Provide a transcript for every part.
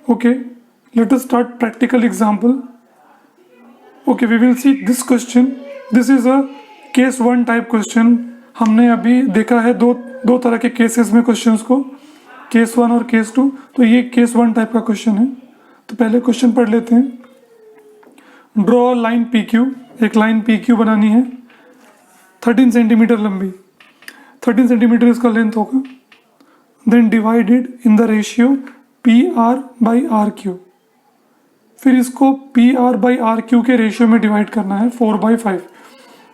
Okay, let us start practical example. Okay, we will see this question. This is a case one type question. हमने अभी देखा है दो तरह के केसेस में क्वेश्चंस को, केस वन और केस टू. तो ये केस वन टाइप का क्वेश्चन है. तो पहले क्वेश्चन पढ़ लेते हैं. Draw line P Q. एक लाइन पी क्यू बनानी है 13 सेंटीमीटर लंबी. 13 सेंटीमीटर इसका लेंथ होगा. Then divided in the ratio P R by R Q. फिर इसको P R by R Q के रेशियो में डिवाइड करना है 4/5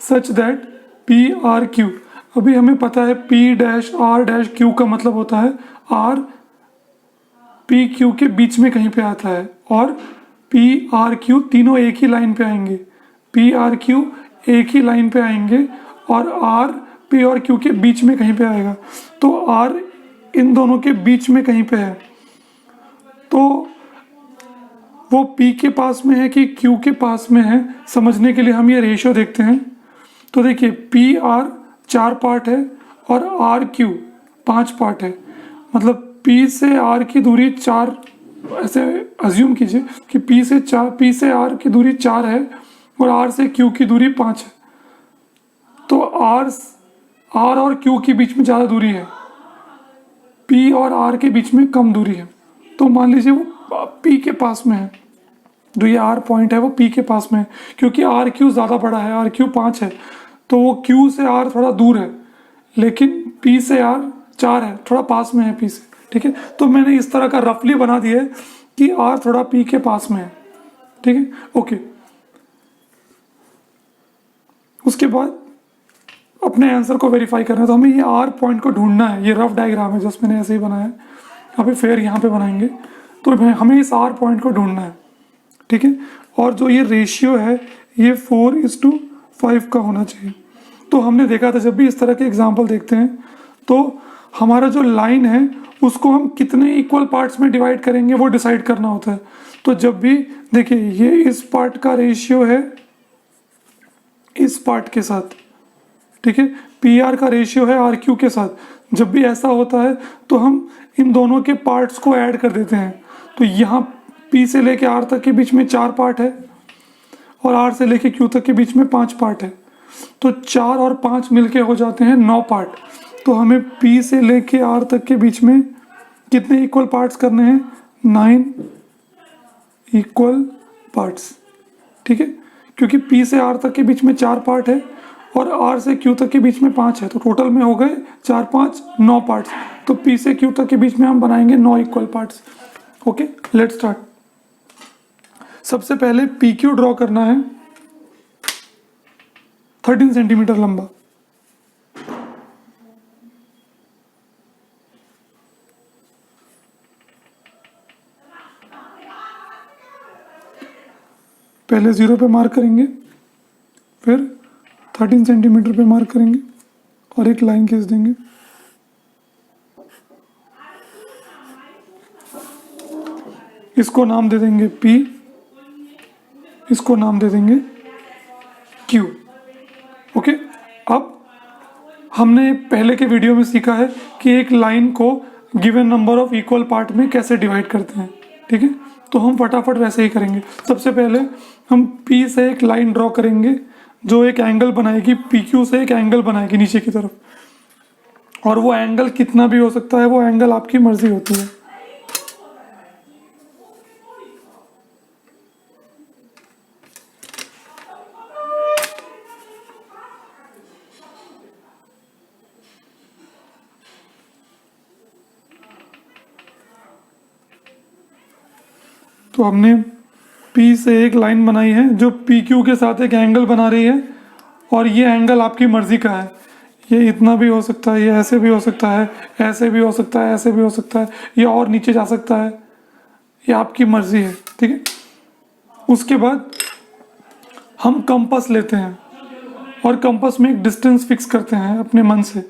such that P R Q. अभी हमें पता है P dash R dash Q का मतलब होता है आर पी क्यू के बीच में कहीं पे आता है, और पी आर क्यू तीनों एक ही लाइन पे आएंगे. पी आर क्यू एक ही लाइन पे आएंगे और आर पी और क्यू के बीच में कहीं पे आएगा. तो आर इन दोनों के बीच में कहीं पे है. तो वो P के पास में है कि Q के पास में है, समझने के लिए हम ये रेशियो देखते हैं. तो देखिए पी आर 4 पार्ट है और आर क्यू 5 पार्ट है. मतलब P से R की दूरी 4, ऐसे अज्यूम कीजिए कि P से R की दूरी 4 है और R से Q की दूरी 5 है. तो R और Q के बीच में ज़्यादा दूरी है, P और R के बीच में कम दूरी है. तो मान लीजिए वो P के पास में है. जो ये R पॉइंट है वो P के पास में है, क्योंकि आर क्यू ज़्यादा बड़ा है. आर क्यू 5 है तो वो Q से R थोड़ा दूर है, लेकिन P से R 4 है, थोड़ा पास में है P से. ठीक है, तो मैंने इस तरह का रफली बना दिया है कि R थोड़ा P के पास में है. ठीक है, ओके. उसके बाद अपने आंसर को वेरीफाई करना है. तो हमें ये R पॉइंट को ढूंढना है. ये रफ डायग्राम है जस्ट मैंने ऐसे ही बनाया है. अभी फिर यहाँ पे बनाएंगे. तो हमें इस R पॉइंट को ढूंढना है. ठीक है, और जो ये रेशियो है ये 4:5 का होना चाहिए. तो हमने देखा था जब भी इस तरह के एग्जाम्पल देखते हैं तो हमारा जो लाइन है उसको हम कितने इक्वल पार्ट्स में डिवाइड करेंगे वो डिसाइड करना होता है. तो जब भी देखिए ये इस पार्ट का रेशियो है इस पार्ट के साथ, ठीक है, पी आर का रेशियो है आर क्यू के साथ. जब भी ऐसा होता है तो हम इन दोनों के पार्ट्स को ऐड कर देते हैं. तो यहाँ P से लेके R तक के बीच में 4 पार्ट है और R से लेके Q तक के बीच में 5 पार्ट है. तो 4 और 5 मिलके हो जाते हैं 9 पार्ट. तो हमें P से लेके R तक के बीच में कितने इक्वल पार्ट्स करने हैं? 9 इक्वल पार्ट्स. ठीक है, क्योंकि P से R तक के बीच में 4 पार्ट है और R से Q तक के बीच में 5 है. तो टोटल में हो गए 4 5 9 पार्ट्स. तो P से Q तक के बीच में हम बनाएंगे 9 equal parts. Okay, let's start. सबसे पहले पी क्यू ड्रॉ करना है 13 सेंटीमीटर लंबा. पहले 0 पे मार्क करेंगे, फिर 13 सेंटीमीटर पे मार्क करेंगे और एक लाइन खींच देंगे. इसको नाम दे देंगे P, इसको नाम दे देंगे Q. ओके, अब हमने पहले के वीडियो में सीखा है कि एक लाइन को given number of equal part में कैसे डिवाइड करते हैं. ठीक है, तो हम फटाफट वैसे ही करेंगे. सबसे पहले हम P से एक लाइन ड्रॉ करेंगे जो एक एंगल बनाएगी, PQ से एक एंगल बनाएगी नीचे की तरफ. और वो एंगल कितना भी हो सकता है, वो एंगल आपकी मर्जी होती है. तो हमने P से एक लाइन बनाई है जो PQ के साथ एक एंगल बना रही है, और ये एंगल आपकी मर्जी का है. ये इतना भी हो सकता है, ये ऐसे भी हो सकता है, ऐसे भी हो सकता है, ऐसे भी हो सकता है, ये और नीचे जा सकता है. ये आपकी मर्जी है. ठीक है, उसके बाद हम कंपास लेते हैं और कंपास में एक डिस्टेंस फिक्स करते हैं अपने मन से.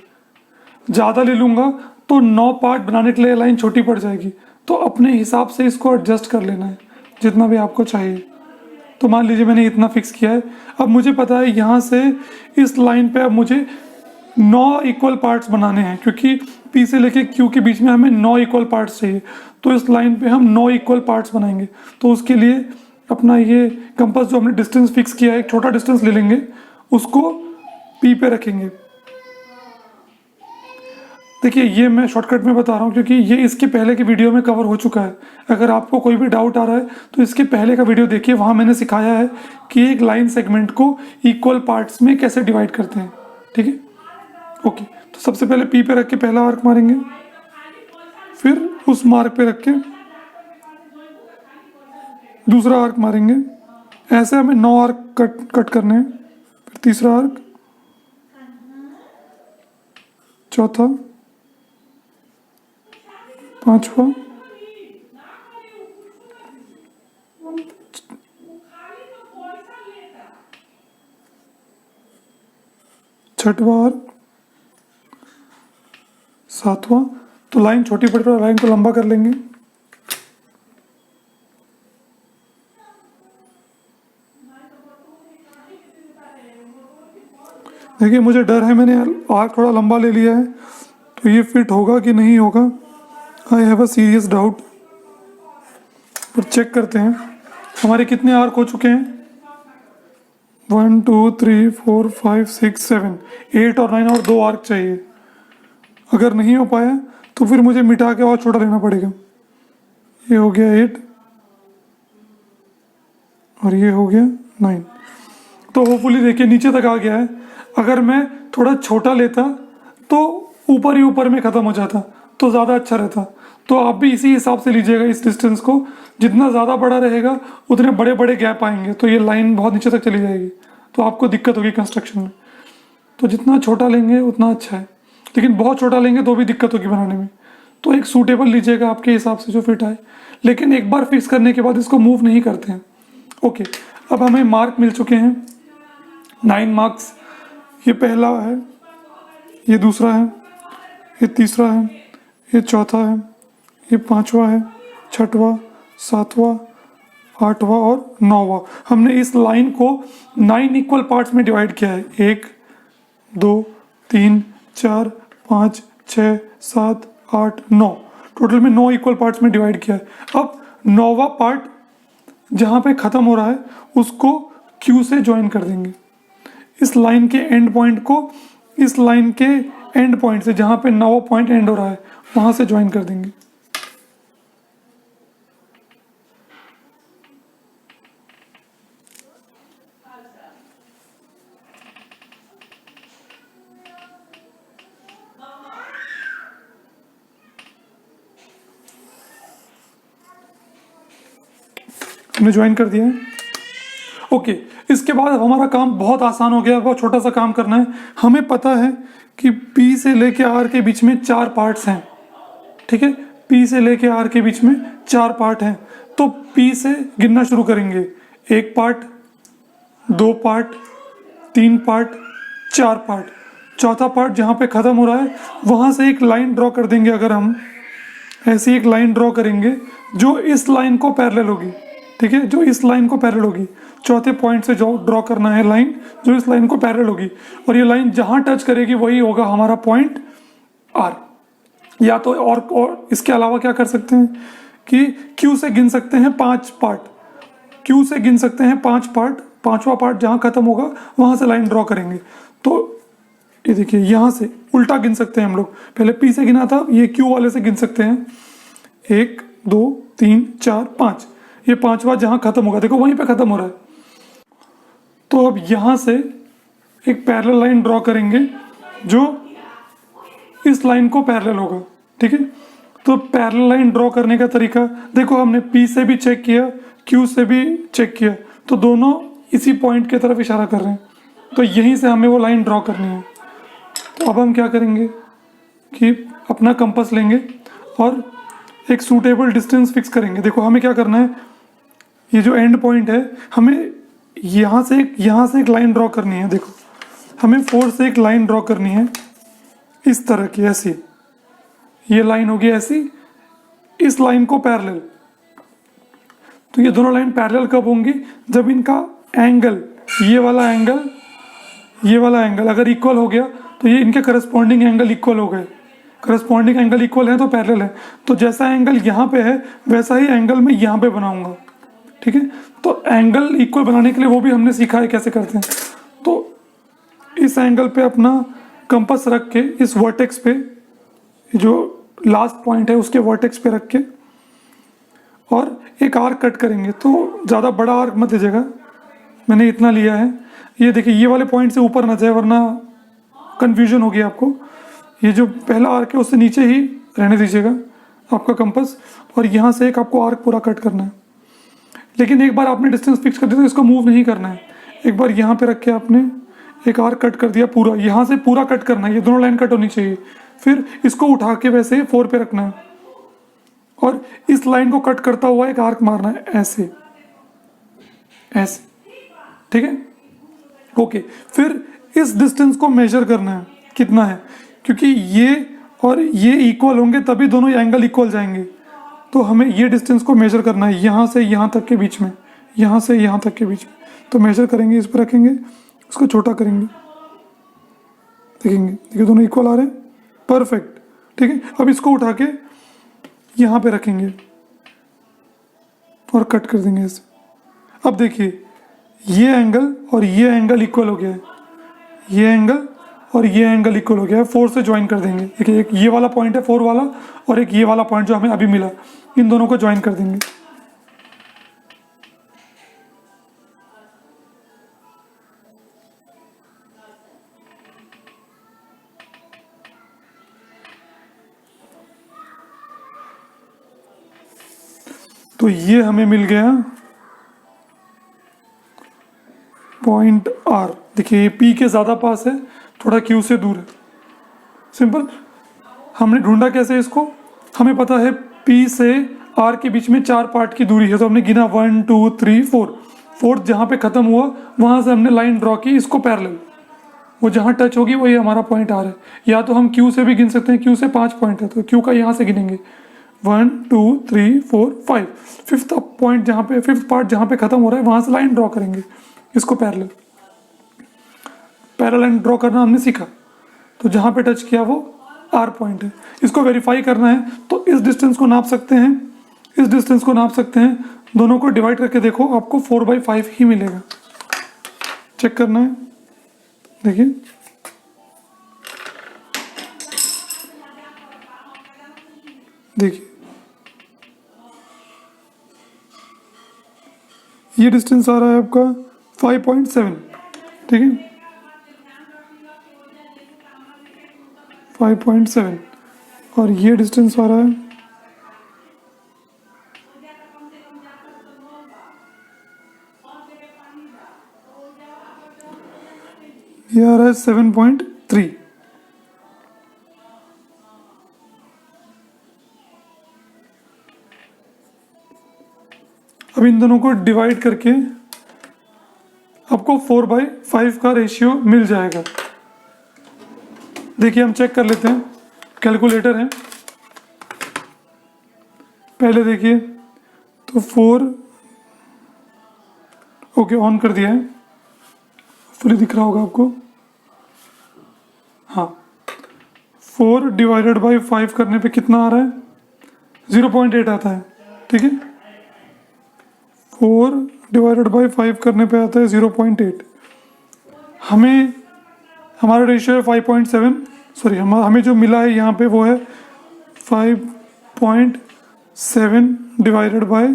ज़्यादा ले लूँगा तो 9 पार्ट बनाने के लिए लाइन छोटी पड़ जाएगी. तो अपने हिसाब से इसको एडजस्ट कर लेना है जितना भी आपको चाहिए. तो मान लीजिए मैंने इतना फिक्स किया है. अब मुझे पता है यहाँ से इस लाइन पे अब मुझे 9 इक्वल पार्ट्स बनाने हैं, क्योंकि पी से लेके क्यू के बीच में हमें 9 इक्वल पार्ट्स चाहिए। तो इस लाइन पे हम 9 इक्वल पार्ट्स बनाएंगे। तो उसके लिए अपना ये कंपास जो हमने डिस्टेंस फिक्स किया है, एक छोटा डिस्टेंस ले लेंगे, उसको पी पे रखेंगे। देखिए ये मैं शॉर्टकट में बता रहा हूँ क्योंकि ये इसके पहले के वीडियो में कवर हो चुका है। अगर आपको कोई भी डाउट आ रहा है तो इसके पहले का वीडियो देखिए, वहाँ मैंने सिखाया है कि एक लाइन सेगमेंट को इक्वल पार्ट्स में कैसे डिवाइड करते हैं। ठीक है, ओके। तो सबसे पहले पी पे रख के पहला आर्क मारेंगे, फिर उस मार्क पे रख के दूसरा आर्क मारेंगे। ऐसे हमें 9 आर्क कट करने हैं। फिर तीसरा आर्क, चौथा, पांचवा, छठवा आर्क, सातवां। तो लाइन छोटी पड़ रहा है, लाइन को लंबा कर लेंगे। देखिए मुझे डर है, मैंने आर्क थोड़ा लंबा ले लिया है, तो ये फिट होगा कि नहीं होगा, I have a serious doubt. पर चेक करते हैं हमारे कितने आर्क हो चुके हैं। 1 2 3 4 5 6 7 8 और 9 और 2 आर्क चाहिए। अगर नहीं हो पाया तो फिर मुझे मिटा के और छोटा लेना पड़ेगा। ये हो गया 8 और ये हो गया 9। तो होपफुली देखिए नीचे तक आ गया है। अगर मैं थोड़ा छोटा लेता तो ऊपर ही ऊपर में ख़त्म हो जाता तो ज़्यादा अच्छा रहता। तो आप भी इसी हिसाब से लीजिएगा इस डिस्टेंस को। जितना ज़्यादा बड़ा रहेगा उतने बड़े बड़े गैप आएंगे, तो ये लाइन बहुत नीचे तक चली जाएगी, तो आपको दिक्कत होगी कंस्ट्रक्शन में। तो जितना छोटा लेंगे उतना अच्छा है, लेकिन बहुत छोटा लेंगे तो भी दिक्कत होगी बनाने में। तो एक सूटेबल लीजिएगा आपके हिसाब से जो फिट आए, लेकिन एक बार फिक्स करने के बाद इसको मूव नहीं करते हैं। ओके, अब हमें मार्क मिल चुके हैं 9 मार्क्स। ये पहला है, ये दूसरा है, ये तीसरा है, ये चौथा है, ये पांचवा है, छठवा, सातवां, आठवां और 9वां। हमने इस लाइन को 9 इक्वल पार्ट्स में डिवाइड किया है। 1 2 3 4 5 6 7 8 9, टोटल में 9 इक्वल पार्ट्स में डिवाइड किया है। अब 9वां पार्ट जहाँ पे ख़त्म हो रहा है उसको Q से ज्वाइन कर देंगे। इस लाइन के एंड पॉइंट को इस लाइन के एंड पॉइंट से, जहाँ पे 9वां पॉइंट एंड हो रहा है, वहाँ से ज्वाइन कर देंगे। हमने ज्वाइन कर दिया है। ओके, इसके बाद हमारा काम बहुत आसान हो गया। बहुत छोटा सा काम करना है। हमें पता है कि P से लेके R के बीच में 4 पार्ट्स हैं। ठीक है, P से लेके R के बीच में 4 पार्ट हैं। तो P से गिनना शुरू करेंगे। 1 पार्ट, 2 पार्ट, 3 पार्ट, 4 पार्ट। चौथा पार्ट जहाँ पे ख़त्म हो रहा है वहाँ से एक लाइन ड्रॉ कर देंगे। अगर हम ऐसी एक लाइन ड्रॉ करेंगे जो इस लाइन को पैरेलल होगी, ठीक है, जो इस लाइन को पैरेलल होगी। चौथे पॉइंट से जो ड्रॉ करना है लाइन जो इस लाइन को पैरेलल होगी, और ये लाइन जहाँ टच करेगी वही होगा हमारा पॉइंट R। या तो और इसके अलावा क्या कर सकते हैं कि Q से गिन सकते हैं 5 पार्ट। Q से गिन सकते हैं 5 पार्ट। 5वां पार्ट जहाँ खत्म होगा वहाँ से लाइन ड्रॉ करेंगे। तो ये देखिए यहाँ से उल्टा गिन सकते हैं हम लोग। पहले P से गिना था, ये Q वाले से गिन सकते हैं। 1 2 3 4 5। ये 5वां जहाँ खत्म होगा, देखो वहीं पे खत्म हो रहा है। तो अब यहाँ से एक पैरेलल लाइन ड्रॉ करेंगे जो इस लाइन को पैरेलल होगा। ठीक है, तो पैरेलल लाइन ड्रॉ करने का तरीका देखो, हमने P से भी चेक किया, Q से भी चेक किया, तो दोनों इसी पॉइंट की तरफ इशारा कर रहे हैं। तो यहीं से हमें वो लाइन ड्रॉ करनी है। तो अब हम क्या करेंगे कि अपना कंपास लेंगे और एक सूटेबल डिस्टेंस फिक्स करेंगे। देखो हमें क्या करना है, ये जो एंड पॉइंट है हमें यहाँ से एक लाइन ड्रॉ करनी है। देखो हमें 4 से एक लाइन ड्रॉ करनी है इस तरह की, ऐसी। ये लाइन होगी ऐसी, इस लाइन को पैरेलल। तो ये दोनों लाइन पैरेलल कब होंगी, जब इनका एंगल, ये वाला एंगल अगर इक्वल हो गया तो ये इनके करस्पॉन्डिंग एंगल इक्वल हो गए, करस्पॉन्डिंग एंगल इक्वल है तो पैरेलल है, तो जैसा एंगल यहाँ पे है वैसा ही एंगल मैं यहाँ पे बनाऊंगा, ठीक है। तो एंगल इक्वल बनाने के लिए वो भी हमने सीखा है कैसे करते हैं। तो इस एंगल पे अपना कंपास रख के इस वर्टेक्स पे, जो लास्ट पॉइंट है उसके वर्टेक्स पे रख के और एक आर्क कट करेंगे। तो ज़्यादा बड़ा आर्क मत लीजिएगा, मैंने इतना लिया है। ये देखिए ये वाले पॉइंट से ऊपर ना जाए वरना कन्फ्यूजन होगी आपको। ये जो पहला आर्क है उससे नीचे ही रहने दीजिएगा आपका कंपास, और यहाँ से एक आपको आर्क पूरा कट करना है। लेकिन एक बार आपने डिस्टेंस फिक्स कर दिया तो इसको मूव नहीं करना है। एक बार यहाँ पे रख के आपने एक आर्क कट कर दिया पूरा, यहाँ से पूरा कट करना है, ये दोनों लाइन कट होनी चाहिए। फिर इसको उठा के वैसे 4 पे रखना है और इस लाइन को कट करता हुआ एक आर्क मारना है ऐसे ऐसे, ठीक है। ओके, फिर इस डिस्टेंस को मेजर करना है कितना है, क्योंकि ये और ये इक्वल होंगे तभी दोनों एंगल इक्वल जाएंगे। तो हमें ये डिस्टेंस को मेजर करना है यहाँ से यहाँ तक के बीच में, यहाँ से यहाँ तक के बीच में। तो मेजर करेंगे, इस पर रखेंगे, इसको छोटा करेंगे, देखेंगे देखिए दोनों इक्वल आ रहे हैं, परफेक्ट, ठीक है। अब इसको उठा के यहाँ पे रखेंगे और कट कर देंगे ऐसे। अब देखिए ये एंगल और ये एंगल इक्वल हो गया है, ये एंगल और ये एंगल इक्वल हो गया है, 4 से ज्वाइन कर देंगे। देखिए एक ये वाला पॉइंट है 4 वाला और एक ये वाला पॉइंट जो हमें अभी मिला, इन दोनों को ज्वाइन कर देंगे। तो ये हमें मिल गया पॉइंट आर। देखिए ये पी के ज़्यादा पास है, थोड़ा क्यू से दूर है, सिंपल। हमने ढूंढा कैसे इसको, हमें पता है पी से आर के बीच में 4 पार्ट की दूरी है, तो हमने गिना 1 2 3 4, फोर्थ जहाँ पे ख़त्म हुआ वहाँ से हमने लाइन ड्रॉ की इसको पैरेलल, वो जहाँ टच होगी वही हमारा पॉइंट आर है। या तो हम क्यू से भी गिन सकते हैं, क्यू से 5 पॉइंट है तो क्यू का यहाँ से गिनेंगे 1 2 3 4 5, फिफ्थ पॉइंट जहाँ पे, फिफ्थ पार्ट जहाँ पे ख़त्म हो रहा है वहाँ से लाइन ड्रॉ करेंगे इसको पैरेलल। पैरेलल लाइन ड्रॉ करना हमने सीखा, तो जहाँ पे टच किया वो आर पॉइंट है। इसको वेरीफाई करना है तो इस डिस्टेंस को नाप सकते हैं, इस डिस्टेंस को नाप सकते हैं, दोनों को डिवाइड करके देखो आपको 4/5 ही मिलेगा। चेक करना है, देखिए देखिए ये डिस्टेंस आ रहा है आपका 5.7, ठीक है 5.7, और ये डिस्टेंस आ रहा है ये आ रहा है 7.3। अब इन दोनों को डिवाइड करके आपको 4/5 का रेशियो मिल जाएगा। देखिए हम चेक कर लेते हैं, कैलकुलेटर है पहले, देखिए तो 4, ओके ऑन कर दिया है, फुली दिख रहा होगा आपको, हाँ 4 डिवाइडेड बाई 5 करने पे कितना आ रहा है 0.8 आता है, ठीक है 4 डिवाइडेड बाई 5 करने पे आता है 0.8। हमें हमारा रेशियो है 5.7, सॉरी हमें जो मिला है यहाँ पे वो है 5.7 डिवाइडेड बाई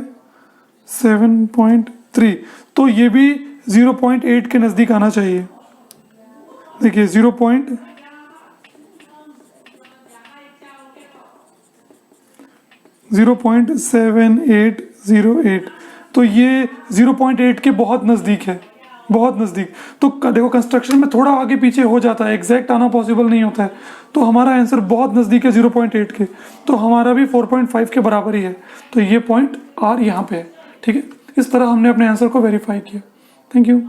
7.3, तो ये भी 0.8 के नज़दीक आना चाहिए। देखिए 0.7808, तो ये 0.8 के बहुत नज़दीक है, बहुत नज़दीक। तो देखो कंस्ट्रक्शन में थोड़ा आगे पीछे हो जाता है, एग्जैक्ट आना पॉसिबल नहीं होता है, तो हमारा आंसर बहुत नज़दीक है 0.8 के, तो हमारा भी 4.5 के बराबर ही है। तो ये पॉइंट आर यहाँ पे है, ठीक है। इस तरह हमने अपने आंसर को वेरीफाई किया। Thank you.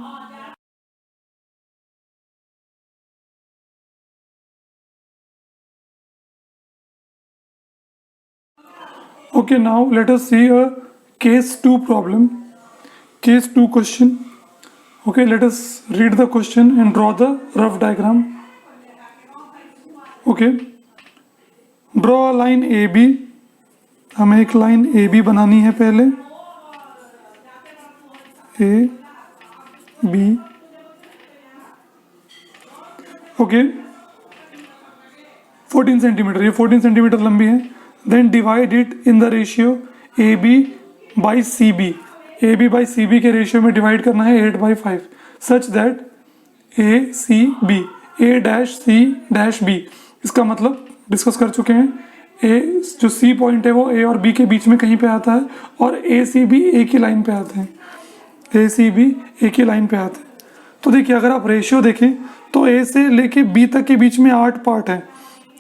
Okay, now let us see a case 2 problem, case 2 question. Okay, let us read the question and draw the rough diagram. Okay, draw line A B, हमें एक लाइन ए बी बनानी है पहले, A B, okay 14 centimetre, ये 14 centimetre लंबी है। Then divide it in the ratio A B by C B, A B by C B के ratio में डिवाइड करना है 8/5 such that A C B, A dash C dash B, इसका मतलब discuss कर चुके हैं, ए जो सी पॉइंट है वो ए और बी के बीच में कहीं पे आता है और ए सी बी एक ही लाइन पे आते हैं, ए सी बी एक ही लाइन पे आते हैं। तो देखिए अगर आप रेशियो देखें तो ए से लेके बी तक के बीच में 8 पार्ट है,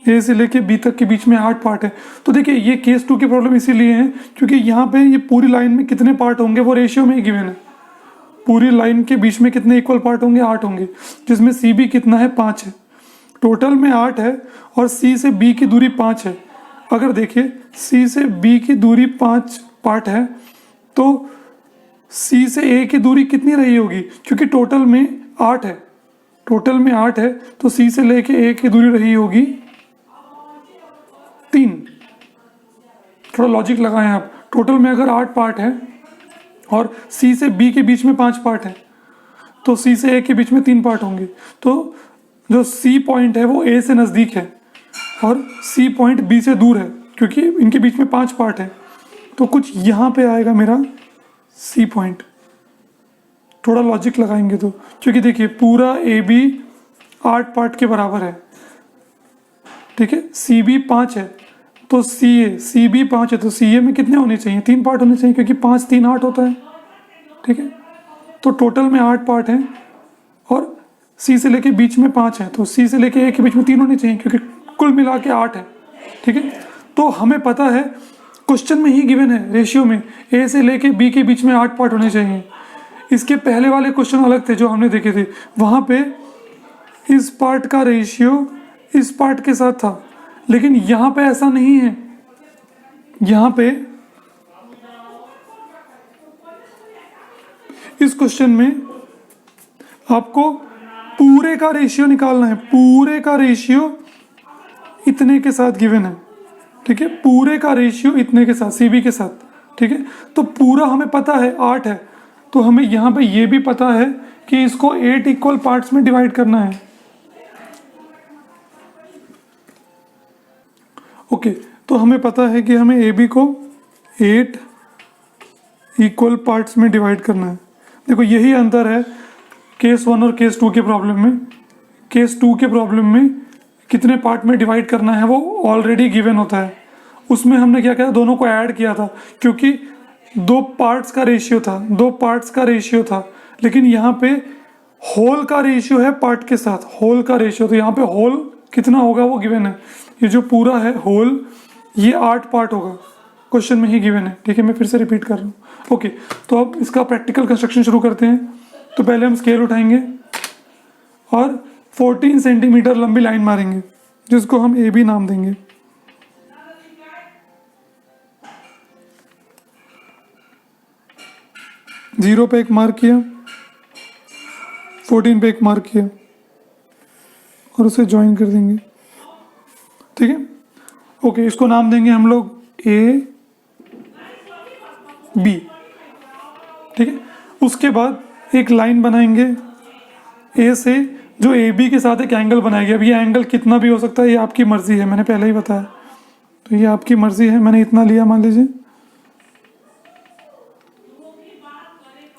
ए से लेके बी तक के बीच में 8 पार्ट है। तो देखिए ये केस 2 की प्रॉब्लम इसीलिए है क्योंकि यहाँ पे ये पूरी लाइन में कितने पार्ट होंगे वो रेशियो में ही गिवन है, पूरी लाइन के बीच में कितने इक्वल पार्ट होंगे, 8 होंगे, जिसमें सी बी कितना है, 5 है, टोटल में 8 है और सी से बी की दूरी 5 है। अगर देखिए सी से बी की दूरी 5 पार्ट है तो सी से ए की दूरी कितनी रही होगी, क्योंकि टोटल में 8 है, टोटल में 8 है तो सी से लेके ए की दूरी रही होगी 3। थोड़ा लॉजिक लगाएं आप, टोटल में अगर 8 पार्ट है और सी से बी के बीच में 5 पार्ट है तो सी से ए के बीच में 3 पार्ट होंगे। तो जो सी पॉइंट है वो ए से नज़दीक है और सी पॉइंट बी से दूर है क्योंकि इनके बीच में 5 पार्ट है, तो कुछ यहाँ पे आएगा मेरा सी पॉइंट। थोड़ा लॉजिक लगाएंगे तो, क्योंकि देखिए पूरा ए बी 8 पार्ट के बराबर है, ठीक है, सी बी 5 है तो सी बी 5 है तो सी ए में कितने होने चाहिए, 3 पार्ट होने चाहिए क्योंकि 5 3 8 होता है, ठीक है। तो टोटल में 8 पार्ट हैं और सी से लेके बीच में 5 है तो सी से लेके ए के बीच में 3 होने चाहिए क्योंकि कुल मिला के 8 है, ठीक है। तो हमें पता है क्वेश्चन में ही गिवन है रेशियो में ए से लेके बी के बीच में 8 पार्ट होने चाहिए। इसके पहले वाले क्वेश्चन अलग थे जो हमने देखे थे, वहाँ पे इस पार्ट का रेशियो इस पार्ट के साथ था, लेकिन यहाँ पे ऐसा नहीं है, यहाँ पे इस क्वेश्चन में आपको पूरे का रेशियो निकालना है, पूरे का रेशियो इतने के साथ गिवन है, ठीक है, पूरे का रेशियो इतने के साथ सीबी के साथ, ठीक है। तो पूरा हमें पता है 8 है तो हमें यहाँ पे ये भी पता है कि इसको 8 इक्वल पार्ट्स में डिवाइड करना है, ओके। तो हमें पता है कि हमें ए बी को 8 इक्वल पार्ट्स में डिवाइड करना है। देखो यही अंतर है केस 1 और केस 2 के प्रॉब्लम में। केस 2 के प्रॉब्लम में कितने पार्ट में डिवाइड करना है वो ऑलरेडी गिवन होता है, उसमें हमने क्या किया, दोनों को ऐड किया था क्योंकि 2 पार्ट्स का रेशियो था, 2 पार्ट्स का रेशियो था, लेकिन यहाँ पे होल का रेशियो है पार्ट के साथ, होल का रेशियो, तो यहाँ पे होल कितना होगा वो गिवन है। ये जो पूरा है होल ये 8 पार्ट होगा, क्वेश्चन में ही गिवन है, ठीक है। मैं फिर से रिपीट कर रहा हूँ, ओके। तो अब इसका प्रैक्टिकल कंस्ट्रक्शन शुरू करते हैं। तो पहले हम स्केल उठाएंगे और 14 सेंटीमीटर लंबी लाइन मारेंगे जिसको हम ए बी नाम देंगे। जीरो पे एक मार्क किया, 14 पे एक मार्क किया और उसे ज्वाइन कर देंगे, ठीक है, ओके। इसको नाम देंगे हम लोग ए बी, ठीक है। उसके बाद एक लाइन बनाएंगे ए से जो ए बी के साथ एक एंगल बनाएगी। अब ये एंगल कितना भी हो सकता है, ये आपकी मर्जी है, मैंने पहले ही बताया, तो ये आपकी मर्जी है, मैंने इतना लिया मान लीजिए।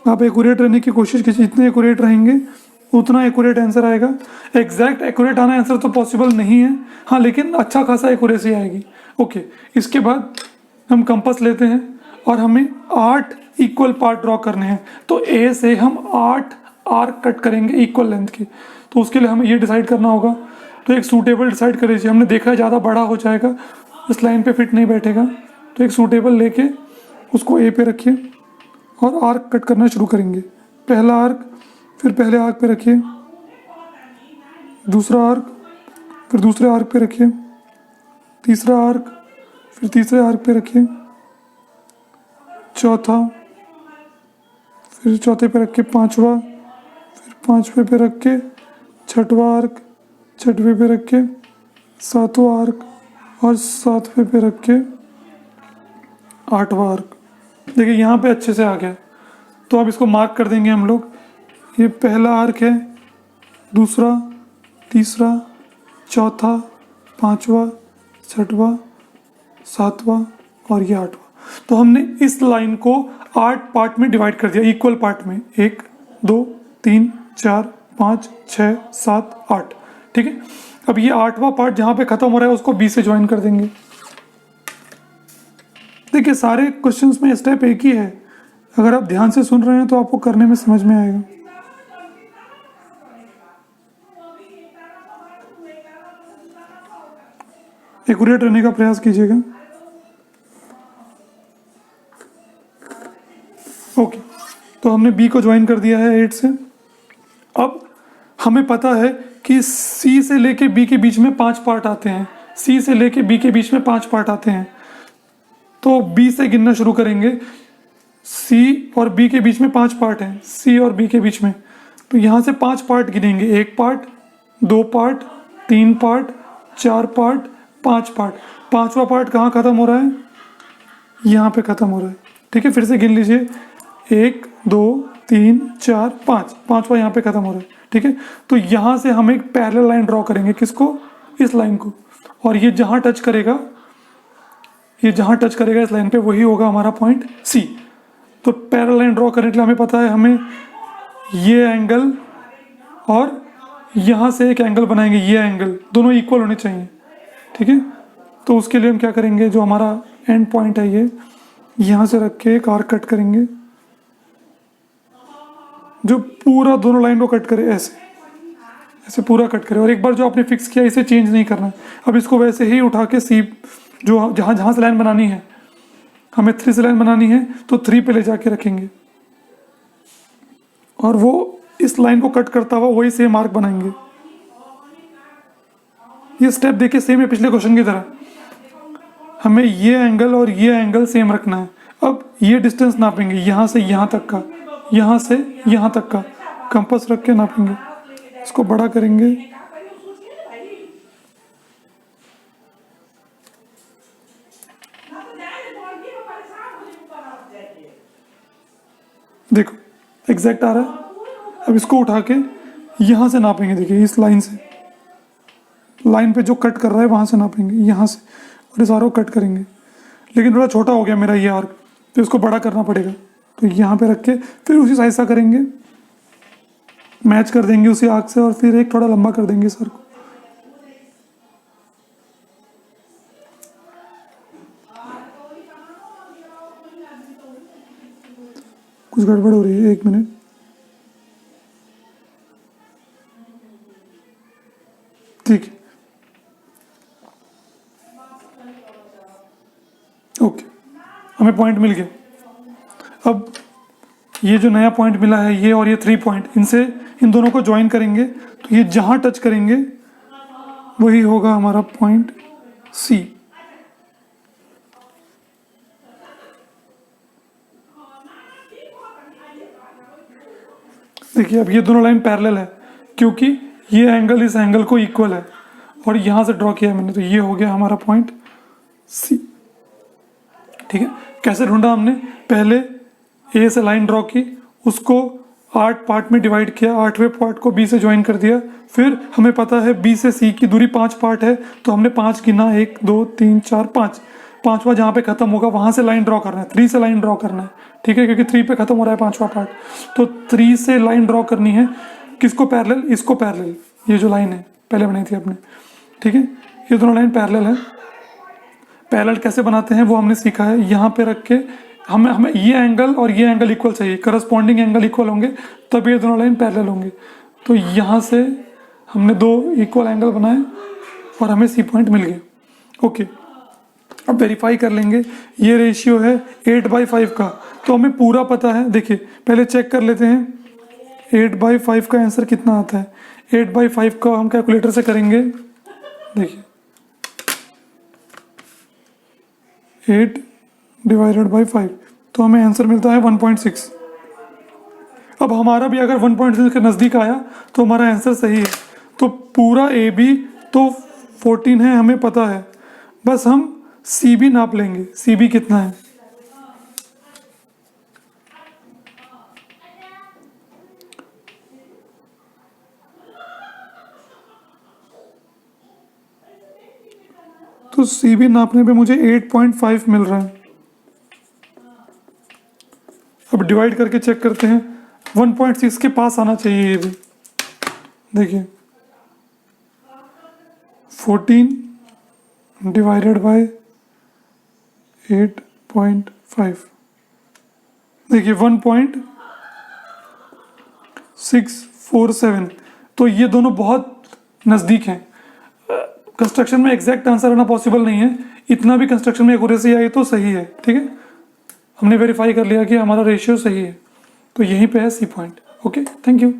आप एक्यूरेट रहने की कोशिश कीजिए, जितने एक्यूरेट रहेंगे उतना एक्यूरेट आंसर आएगा। एग्जैक्ट एक्यूरेट आना आंसर तो पॉसिबल नहीं है, हाँ, लेकिन अच्छा खासा एक्यूरेसी आएगी, ओके। इसके बाद हम कंपास लेते हैं और हमें 8 इक्वल पार्ट ड्रॉ करने हैं। तो ए से हम 8 आर्क कट करेंगे इक्वल लेंथ के, तो उसके लिए हमें ये डिसाइड करना होगा। तो एक सूटेबल डिसाइड कर लीजिए, हमने देखा है ज़्यादा बड़ा हो जाएगा, इस लाइन पे फिट नहीं बैठेगा, तो एक सूटेबल लेके उसको ए पे रखिए और आर्क कट करना शुरू करेंगे। पहला आर्क, फिर पहले आर्क पे रखिए, दूसरा आर्क, फिर दूसरे आर्क पे रखिए, तीसरा आर्क, फिर तीसरे आर्क पे रखिए, चौथा, फिर चौथे पे रख के पांचवा, फिर पांचवे पे रख के छठवां आर्क, छठवे पे रख के सातवां आर्क और सातवें पे रख के आठवां आर्क। देखिए यहाँ पे अच्छे से आ गया, तो अब इसको मार्क कर देंगे हम लोग। ये पहला आर्क है, दूसरा, तीसरा, चौथा, पांचवा, छठवां, सातवां और ये आठवां। तो हमने इस लाइन को 8 पार्ट में डिवाइड कर दिया, इक्वल पार्ट में। 1 2 3 4 5 6 7 8। ठीक है, अब ये 8वां पार्ट जहां पे खत्म हो रहा है उसको बी से ज्वाइन कर देंगे। देखिए सारे क्वेश्चंस में स्टेप एक ही है, अगर आप ध्यान से सुन रहे हैं तो आपको करने में समझ में आएगा। एक्यूरेट रहने का प्रयास कीजिएगा। ओके, तो हमने बी को ज्वाइन कर दिया है 8 से। अब हमें पता है कि सी से लेके बी के बीच में 5 पार्ट आते हैं, सी से लेके बी के बीच में 5 पार्ट आते हैं। तो बी से गिनना शुरू करेंगे। सी और बी के बीच में 5 पार्ट हैं, सी और बी के बीच में। तो यहाँ से 5 पार्ट गिनेंगे, 1 part, 2 part, 3 part, 4 part, 5 part. 5वां पार्ट कहाँ खत्म हो रहा है? यहाँ पे खत्म हो रहा है। ठीक है, फिर से गिन लीजिए, 1 2 3 4 5, 5वां यहाँ पे खत्म हो रहा है। ठीक है, तो यहाँ से हम एक पैरेलल लाइन ड्रॉ करेंगे। किसको? इस लाइन को। और ये जहाँ टच करेगा, ये जहाँ टच करेगा इस लाइन पे, वही होगा हमारा पॉइंट सी। तो पैरेलल लाइन ड्रॉ करने के लिए हमें पता है, हमें ये एंगल और यहाँ से एक एंगल बनाएंगे, ये एंगल दोनों इक्वल होने चाहिए। ठीक है, तो उसके लिए हम क्या करेंगे, जो हमारा एंड पॉइंट है ये, यहाँ से रख के एक आर्क कट करेंगे जो पूरा दोनों लाइन को कट करे, ऐसे ऐसे पूरा कट करे। और एक बार जो आपने फिक्स किया इसे चेंज नहीं करना है। अब इसको वैसे ही उठा के सी, जो जहाँ जहाँ से लाइन बनानी है, हमें 3 से लाइन बनानी है तो 3 पे ले जाके रखेंगे और वो इस लाइन को कट करता हुआ वही सेम आर्क बनाएंगे। ये स्टेप देखिए सेम है पिछले क्वेश्चन की तरह। हमें ये एंगल और ये एंगल सेम रखना है। अब ये डिस्टेंस नापेंगे, यहाँ से यहाँ तक का, यहाँ से यहाँ तक का कंपास रख के नापेंगे। इसको बड़ा करेंगे, देखो एग्जैक्ट आ रहा है। अब इसको उठा के यहाँ से नापेंगे, देखिए इस लाइन से, लाइन पे जो कट कर रहा है वहाँ से नापेंगे, यहाँ से, और इस आर्क को कट करेंगे। लेकिन थोड़ा छोटा हो गया मेरा ये आर्क, तो इसको बड़ा करना पड़ेगा। तो यहाँ पे रख के फिर उसी साइज का करेंगे, मैच कर देंगे उसी आर्क से, और फिर एक थोड़ा लंबा कर देंगे इस आर्क को। कुछ गड़बड़ हो रही है, 1 मिनट। ठीक है, ओके, हमें पॉइंट मिल गया। अब ये जो नया पॉइंट मिला है, ये और ये 3 पॉइंट, इनसे इन दोनों को ज्वाइन करेंगे तो ये जहां टच करेंगे वही होगा हमारा पॉइंट सी। देखिए अब ये दोनों लाइन पैरेलल है क्योंकि ये एंगल इस एंगल को इक्वल है, और यहां से ड्रॉ किया है मैंने, तो ये हो गया हमारा पॉइंट सी। ठीक है, कैसे ढूंढा हमने? पहले ए से लाइन ड्रॉ की, उसको 8 पार्ट में डिवाइड किया, 8वें पार्ट को बी से ज्वाइन कर दिया। फिर हमें पता है बी से सी की दूरी 5 पार्ट है, तो हमने 5 गिना, 1 2 3 4 5। 5वां जहाँ पे खत्म होगा वहां से लाइन ड्रॉ करना है, 3 से लाइन ड्रॉ करना है। ठीक है, क्योंकि 3 पे खत्म हो रहा है 5वां पार्ट, तो 3 से लाइन ड्रॉ करनी है। किसको पैरेलल? इसको पैरेलल, ये जो लाइन है पहले बनाई थी आपने। ठीक है, ये दोनों लाइन पैरेलल है। पैरेलल कैसे बनाते हैं वो हमने सीखा है। यहाँ पे रख के हमें ये एंगल और ये एंगल इक्वल चाहिए, करस्पॉन्डिंग एंगल इक्वल होंगे तब ये दोनों लाइन पैरेलल होंगे। तो यहाँ से हमने 2 इक्वल एंगल बनाए और हमें सी पॉइंट मिल गया। ओके, अब वेरीफाई कर लेंगे। ये रेशियो है 8/5 का, तो हमें पूरा पता है। देखिए पहले चेक कर लेते हैं 8/5 का आंसर कितना आता है। 8/5 का हम कैलकुलेटर से करेंगे। देखिए 8 डिवाइडेड बाई 5, तो हमें आंसर मिलता है 1.6। अब हमारा भी अगर 1.6 के नज़दीक आया तो हमारा आंसर सही है। तो पूरा ए बी तो 14 है, हमें पता है, बस हम सी बी नाप लेंगे, सी बी कितना है। तो सी बी नापने पे मुझे 8.5 मिल रहा है। अब डिवाइड करके चेक करते हैं, 1.6 के पास आना चाहिए ये भी। देखिए 14 डिवाइडेड बाय 8.5, देखिए 1.647। तो ये दोनों बहुत नज़दीक हैं। कंस्ट्रक्शन में एग्जैक्ट आंसर आना पॉसिबल नहीं है, इतना भी कंस्ट्रक्शन में एक्यूरेसी आई तो सही है। ठीक है, हमने वेरीफाई कर लिया कि हमारा रेशियो सही है, तो यहीं पे है C point. Okay, thank you.